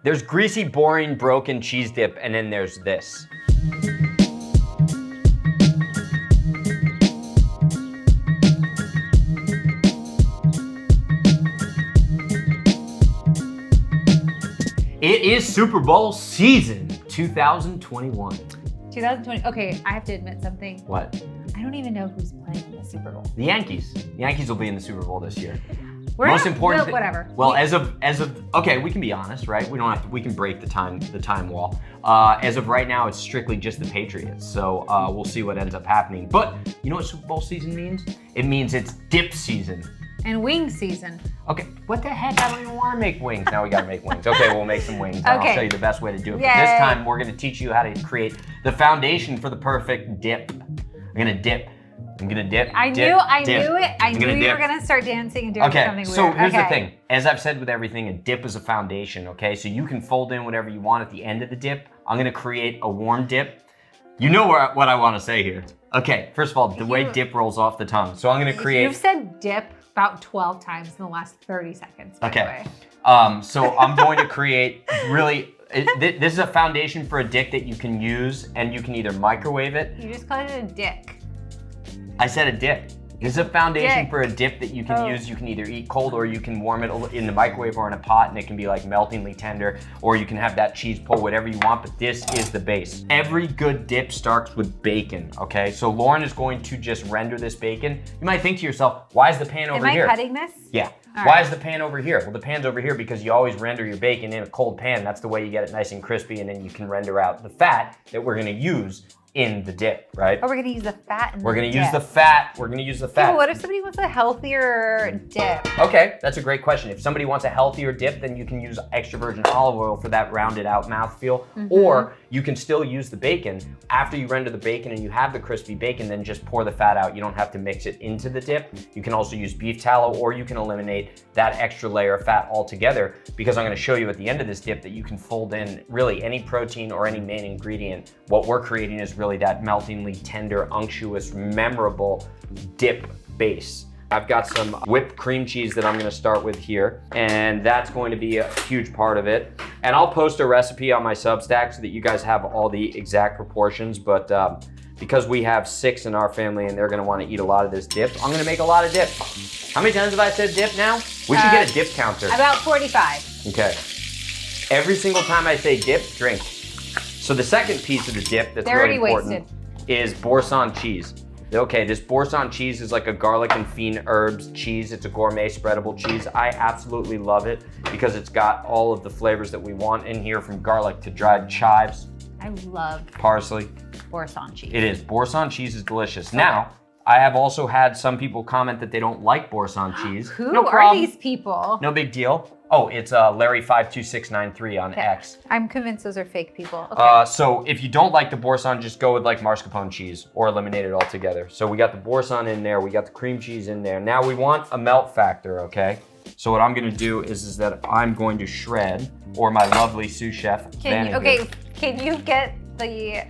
There's greasy, boring, broken cheese dip, and then there's this. It is Super Bowl season 2021. 2020. Okay, I have to admit something. What? I don't even know who's playing in the Super Bowl. The Yankees. The Yankees will be in the Super Bowl this year. Most important. Whatever. Well, as of okay, we can be honest, right? We don't have to. We can break the time wall. As of right now, it's strictly just the Patriots. So we'll see what ends up happening. But you know what Super Bowl season means? It means it's dip season. And wing season. Okay, what the heck? I don't even want to make wings. Now we gotta make wings. Okay, we'll make some wings. And I'll show you the best way to do it. Yay. But this time, we're gonna teach you how to create the foundation for the perfect dip. I'm gonna dip. I knew it. I knew you were gonna start dancing and doing something weird. So here's the thing. As I've said with everything, a dip is a foundation, okay? So you can fold in whatever you want at the end of the dip. I'm gonna create a warm dip. You know what I wanna say here. Okay, first of all, the way dip rolls off the tongue. So I'm gonna create- You've said dip about 12 times in the last 30 seconds, by the way. So I'm going to create really, this is a foundation for a dip that you can use, and you can either microwave it. You just called it a dick. I said a dip. This is a foundation for a dip that you can use. You can either eat cold or you can warm it in the microwave or in a pot, and it can be like meltingly tender, or you can have that cheese pull, whatever you want, but this is the base. Every good dip starts with bacon, okay? So Lauren is going to just render this bacon. You might think to yourself, why is the pan over here? Am I cutting this? Yeah. Why is the pan over here? Well, the pan's over here because you always render your bacon in a cold pan. That's the way you get it nice and crispy, and then you can render out the fat that we're gonna use in the dip, right? Oh, we're gonna use the fat in We're gonna use the fat. We're gonna use the fat. Yeah, what if somebody wants a healthier dip? Okay, that's a great question. If somebody wants a healthier dip, then you can use extra virgin olive oil for that rounded out mouthfeel. Or you can still use the bacon. After you render the bacon and you have the crispy bacon, then just pour the fat out. You don't have to mix it into the dip. You can also use beef tallow, or you can eliminate that extra layer of fat altogether, because I'm gonna show you at the end of this dip that you can fold in really any protein or any main ingredient. What we're creating is really that meltingly tender, unctuous, memorable dip base. I've got some whipped cream cheese that I'm gonna start with here, and that's going to be a huge part of it. And I'll post a recipe on my Substack so that you guys have all the exact proportions, but because we have 6 in our family and they're gonna wanna eat a lot of this dip, I'm gonna make a lot of dip. How many times have I said dip now? We should get a dip counter. About 45. Okay. Every single time I say dip, drink. So the second piece of the dip that's really important is Boursin cheese. Okay, this Boursin cheese is like a garlic and fiend herbs cheese. It's a gourmet spreadable cheese. I absolutely love it because it's got all of the flavors that we want in here, from garlic to dried chives. I love parsley. Boursin cheese. It is. Boursin cheese is delicious. Okay. Now, I have also had some people comment that they don't like Boursin cheese. Who are these people? No big deal. Oh, it's Larry52693 on X. I'm convinced those are fake people. Okay. So if you don't like the Boursin, just go with like mascarpone cheese or eliminate it altogether. So we got the Boursin in there, we got the cream cheese in there. Now we want a melt factor, okay? So what I'm gonna do is that I'm going to shred, or my lovely sous chef, can you get the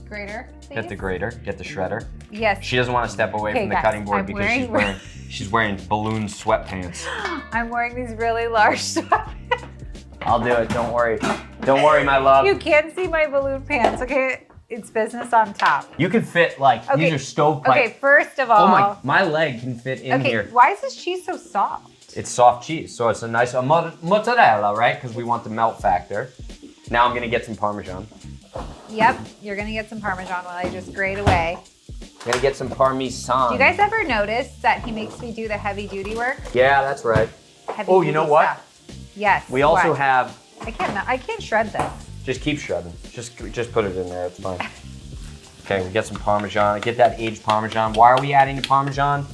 grater, please? Get the grater, get the shredder. Yes. She doesn't want to step away from the cutting board because she's wearing balloon sweatpants. I'm wearing these really large sweatpants. I'll do it, don't worry. Don't worry, my love. You can't see my balloon pants, okay? It's business on top. You can fit these are stovepipe. Okay, first of all. Oh my leg can fit in here. Okay, why is this cheese so soft? It's soft cheese, so it's a nice mozzarella, right? Because we want the melt factor. Now I'm gonna get some Parmesan. Yep, you're gonna get some Parmesan while I just grate away. I'm gonna get some Parmesan. Do you guys ever notice that he makes me do the heavy duty work? Yeah, that's right. You know what? Stuff. Yes. We also have. I can't shred this. Just keep shredding. Just put it in there. It's fine. Okay, we get some Parmesan. Get that aged Parmesan. Why are we adding the Parmesan?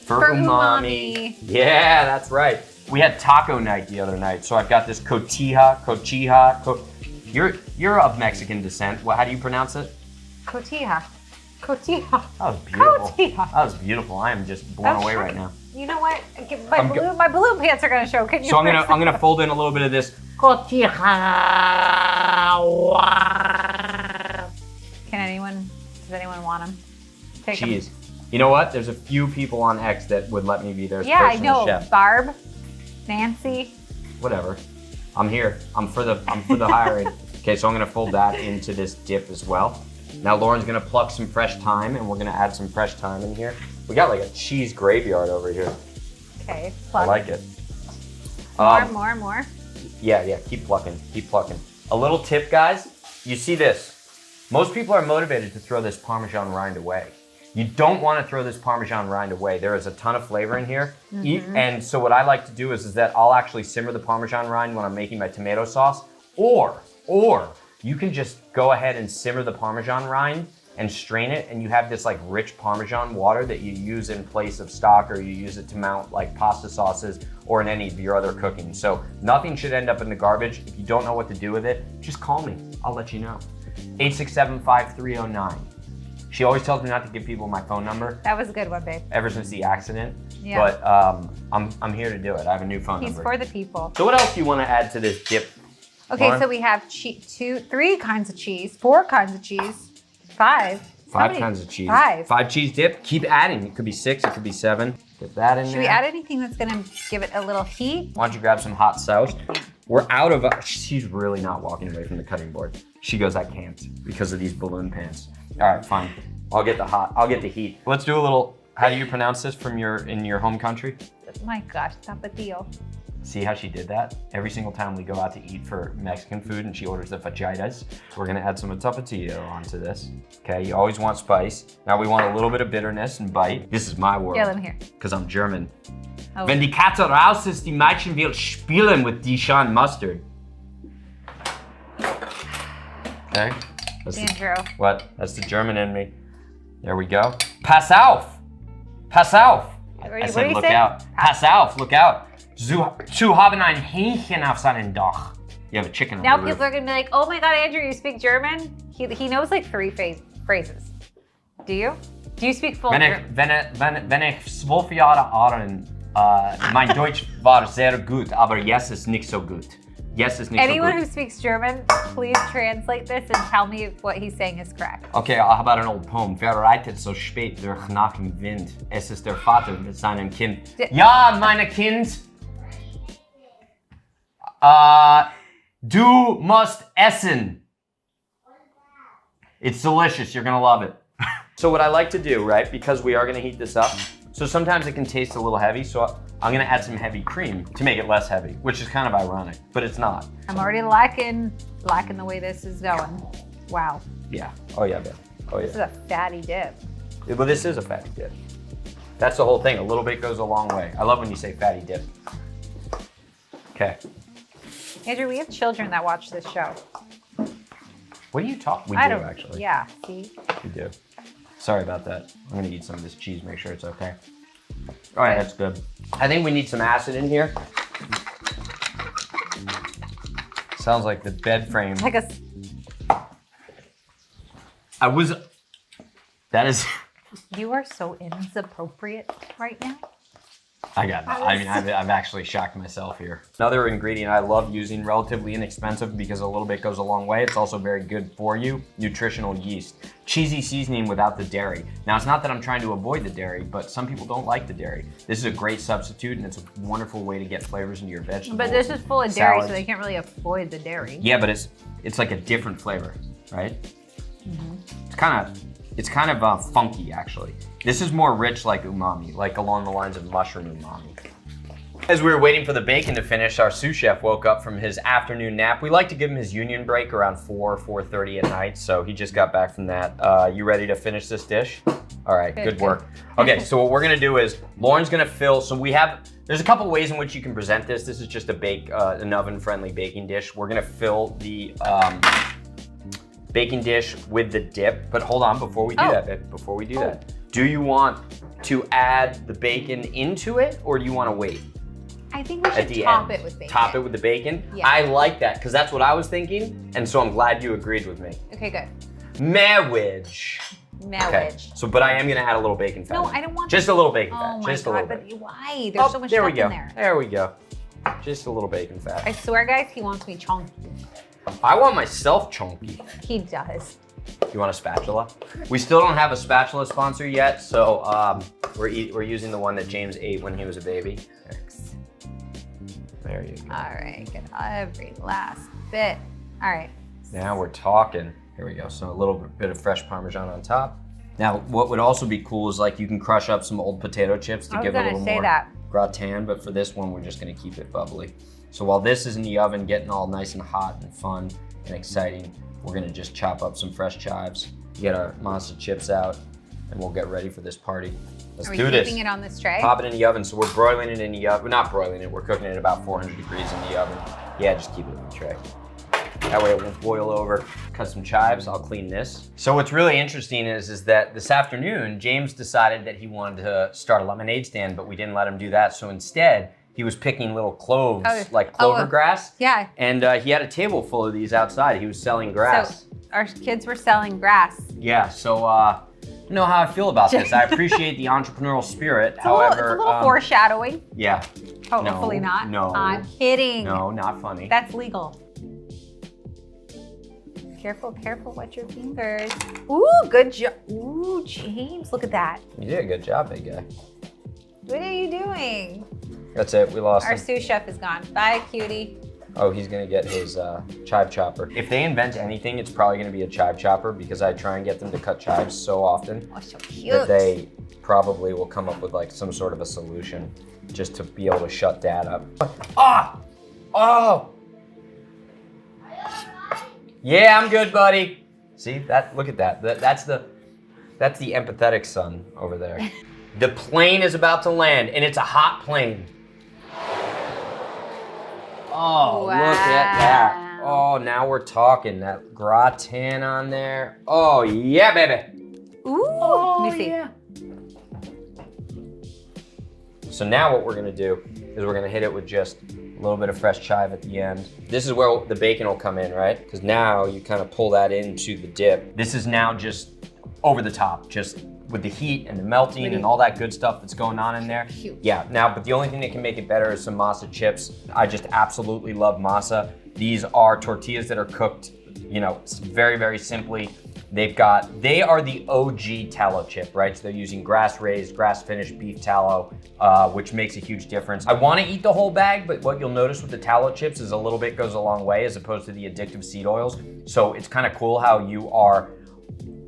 For umami. Yeah, that's right. We had taco night the other night, so I've got this cotija. You're of Mexican descent. How do you pronounce it? Cotija. That was beautiful. Cotija. That was beautiful. I am just blown away right now. You know what? My balloon pants are gonna show. Can you? So I'm gonna fold in a little bit of this cotija. Does anyone want them? Cheese. You know what? There's a few people on X that would let me be their personal chef. Barb, Nancy. Whatever. I'm here. I'm for the hiring. Okay, so I'm gonna fold that into this dip as well. Now Lauren's gonna pluck some fresh thyme, and we're gonna add some fresh thyme in here. We got like a cheese graveyard over here. Okay, pluck. I like it. More. Yeah, keep plucking. A little tip, guys. You see this. Most people are motivated to throw this Parmesan rind away. You don't want to throw this Parmesan rind away. There is a ton of flavor in here. And so what I like to do is that I'll actually simmer the Parmesan rind when I'm making my tomato sauce. Or you can just go ahead and simmer the Parmesan rind and strain it, and you have this like rich Parmesan water that you use in place of stock, or you use it to mount like pasta sauces or in any of your other cooking. So nothing should end up in the garbage. If you don't know what to do with it, just call me. I'll let you know. 867-5309. She always tells me not to give people my phone number. That was a good one, babe. Ever since the accident. Yeah. But I'm here to do it. I have a new phone number. He's for the people. So what else do you want to add to this dip? Okay, Lauren? so we have 3 kinds of cheese, 4 kinds of cheese, 5. 5 kinds of cheese. 5. 5 cheese dip. Keep adding. It could be 6, it could be 7. Get that in there. Should we add anything that's gonna give it a little heat? Why don't you grab some hot sauce? We're out of, she's really not walking away from the cutting board. She goes, I can't because of these balloon pants. All right, fine. I'll get the heat. Let's do a little, how do you pronounce this in your home country? My gosh, tapatio. See how she did that? Every single time we go out to eat for Mexican food and she orders the fajitas, we're gonna add some tapatio onto this. Okay, you always want spice. Now we want a little bit of bitterness and bite. This is my world. Yeah, let me hear. Because I'm German. Oh. Wenn die Katze raus ist, die Mädchen will spielen with Dijon mustard. Okay. Andrew. What? That's the German in me. There we go. Pass auf! Pass auf! I said look out. Pass auf, look out. Zu haben ein Hähnchen auf seinem Dach. You have a chicken on Now the roof. people are gonna be like, oh my God, Andrew, you speak German? He knows like 3 phrases. Do you? Do you speak full German? Wenn ich 12 Jahre alt mein Deutsch war sehr gut, aber jetzt ist nicht so gut. Yes, it's nicht Anyone so who good. speaks German, please translate this and tell me if what he's saying is correct. Okay, how about an old poem? Wer reitet so spät durch Nacht und Wind? Es ist der Vater mit seinem Kind. Ja, meine Kind. Du musst essen. It's delicious. You're gonna love it. So what I like to do, right, because we are gonna heat this up, so sometimes it can taste a little heavy, so I'm gonna add some heavy cream to make it less heavy, which is kind of ironic, but it's not. I'm already liking the way this is going. Wow. Yeah. Oh yeah, babe. Oh yeah. This is a fatty dip. Well, this is a fatty dip. That's the whole thing. A little bit goes a long way. I love when you say fatty dip. Okay. Andrew, we have children that watch this show. What do you talk? We I do don't, actually. Yeah, see? We do. Sorry about that. I'm gonna eat some of this cheese, make sure it's okay. All right, that's good. I think we need some acid in here. Sounds like the bed frame. Like a... That is. You are so inappropriate right now. I got that. I mean, I've actually shocked myself here. Another ingredient I love using, relatively inexpensive because a little bit goes a long way. It's also very good for you, nutritional yeast. Cheesy seasoning without the dairy. Now, it's not that I'm trying to avoid the dairy, but some people don't like the dairy. This is a great substitute, and it's a wonderful way to get flavors into your vegetables. But this is full of dairy, salads. so they can't really avoid the dairy. Yeah, but it's like a different flavor, right? Mm-hmm. It's kind of funky, actually. This is more rich like umami, like along the lines of mushroom umami. As we were waiting for the bacon to finish, our sous chef woke up from his afternoon nap. We like to give him his union break around 4:30 at night, so he just got back from that. You ready to finish this dish? All right, good work. Okay, so what we're gonna do is, Lauren's gonna fill, so there's a couple ways in which you can present this. This is just an oven-friendly baking dish. We're gonna fill the baking dish with the dip, but hold on, before we do that, do you want to add the bacon into it, or do you want to wait? I think we should top it with bacon. Top it with the bacon? Yeah. I like that, because that's what I was thinking, and so I'm glad you agreed with me. Okay, good. Marriage. Okay. So, but I am gonna add a little bacon fat. No, I don't want just a little bacon fat. Oh my just God, a little but bit. why? There's so much stuff in there. There we go. Just a little bacon fat. I swear, guys, he wants me chunky. I want myself chunky. He does. You want a spatula? We still don't have a spatula sponsor yet, so we're using the one that James ate when he was a baby. There you go. All right, get every last bit. All right. Now we're talking. Here we go. So a little bit of fresh Parmesan on top. Now, what would also be cool is like you can crush up some old potato chips to give it a little more gratin, but for this one, we're just gonna keep it bubbly. So while this is in the oven getting all nice and hot and fun and exciting, we're gonna just chop up some fresh chives, get our masa chips out, and we'll get ready for this party. Let's do this. Are we keeping it on this tray? Pop it in the oven. So we're broiling it in the oven. We're not broiling it, we're cooking it at about 400 degrees in the oven. Yeah, just keep it in the tray. That way it won't boil over. Cut some chives, I'll clean this. So what's really interesting is that this afternoon, James decided that he wanted to start a lemonade stand, but we didn't let him do that. So instead, he was picking little cloves, like clover grass. Yeah. And he had a table full of these outside. He was selling grass. So our kids were selling grass. Yeah, so you know how I feel about this. I appreciate the entrepreneurial spirit. However, it's a little foreshadowing. Yeah. Hopefully not. No. I'm kidding. No, not funny. That's legal. Careful, careful, watch your fingers. Ooh, good job. Ooh, James, look at that. You did a good job, big guy. What are you doing? That's it, we lost him. Our sous chef is gone. Bye, cutie. Oh, he's gonna get his chive chopper. If they invent anything, it's probably gonna be a chive chopper because I try and get them to cut chives so often Oh, so cute. that they probably will come up with like some sort of a solution just to be able to shut Dad up. Ah! Oh! Yeah, I'm good, buddy. See that? Look at that. That's the empathetic son over there. The plane is about to land, and it's a hot plane. Oh, wow. Look at that. Oh, now we're talking. That gratin on there. Oh, yeah, baby. Ooh, let me see. Yeah. So now what we're gonna do is we're gonna hit it with just a little bit of fresh chive at the end. This is where the bacon will come in, right? Because now you kind of pull that into the dip. This is now just over the top, just with the heat and the melting and all that good stuff that's going on in there. Cute. Yeah, now, but the only thing that can make it better is some masa chips. I just absolutely love masa. These are tortillas that are cooked, you know, very, very simply. They are the OG tallow chip, right? So they're using grass-raised, grass-finished beef tallow, which makes a huge difference. I wanna eat the whole bag, but what you'll notice with the tallow chips is a little bit goes a long way as opposed to the addictive seed oils. So it's kind of cool how you are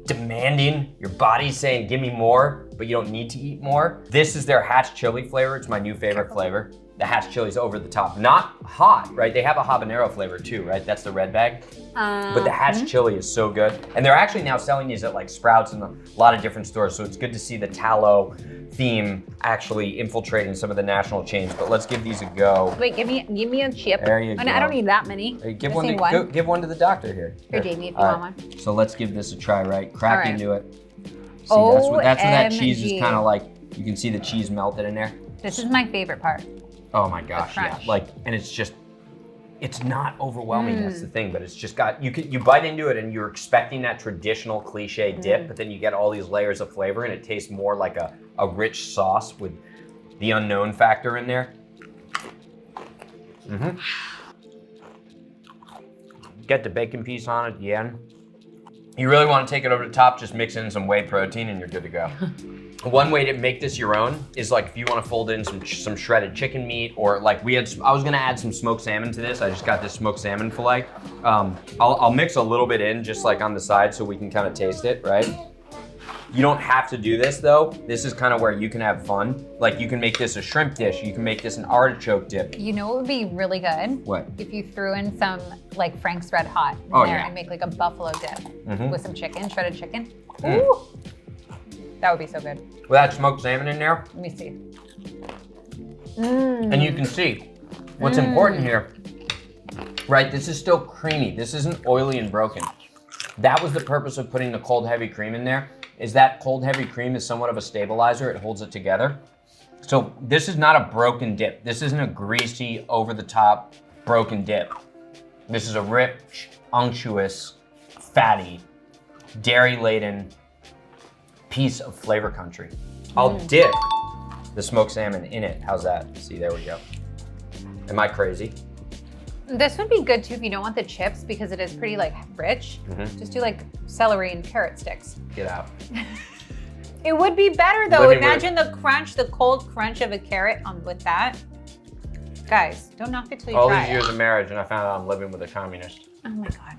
demanding, your body's saying, give me more, but you don't need to eat more. This is their hatch chili flavor. It's my new favorite flavor. The hatch chili's over the top. Not hot, right? They have a habanero flavor too, right? That's the red bag. But the hatch chili is so good. And they're actually now selling these at like Sprouts and a lot of different stores. So it's good to see the tallow theme actually infiltrating some of the national chains. But let's give these a go. Wait, give me a chip. There you go. I don't need that many. Hey, give one to the doctor here. Here, Jamie, if you want one. So let's give this a try, right? Crack into it. See, Oh, that's what that cheese is kind of like. You can see the cheese melted in there. This is my favorite part. Oh my gosh, yeah. Like, and it's not overwhelming, that's the thing, but it's just you bite into it and you're expecting that traditional cliche dip, but then you get all these layers of flavor and it tastes more like a rich sauce with the unknown factor in there. Get the bacon piece on it at the end. You really want to take it over the top, just mix in some whey protein and you're good to go. One way to make this your own is like if you want to fold in some shredded chicken meat, or like I was gonna add some smoked salmon to this. I just got this smoked salmon fillet. I'll mix a little bit in just like on the side so we can kind of taste it, right? You don't have to do this though. This is kind of where you can have fun. Like you can make this a shrimp dish. You can make this an artichoke dip. You know what would be really good? What? If you threw in some like Frank's Red Hot in there and make like a buffalo dip with some chicken, shredded chicken. Ooh, that would be so good. With that smoked salmon in there. Let me see. And you can see what's important here, right? This is still creamy. This isn't oily and broken. That was the purpose of putting the cold heavy cream in there, is that cold heavy cream is somewhat of a stabilizer. It holds it together. So this is not a broken dip. This isn't a greasy, over the top, broken dip. This is a rich, unctuous, fatty, dairy laden piece of flavor country. I'll dip the smoked salmon in it. How's that? See, there we go. Am I crazy? This would be good too if you don't want the chips because it is pretty like rich. Just do like celery and carrot sticks. Get out. It would be better though. Imagine the crunch, the cold crunch of a carrot with that. Guys, don't knock it till you All try these years it. of marriage, and I found out I'm living with a communist. Oh my God.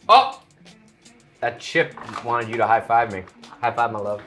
Oh! That chip wanted you to high five me. High five, my love.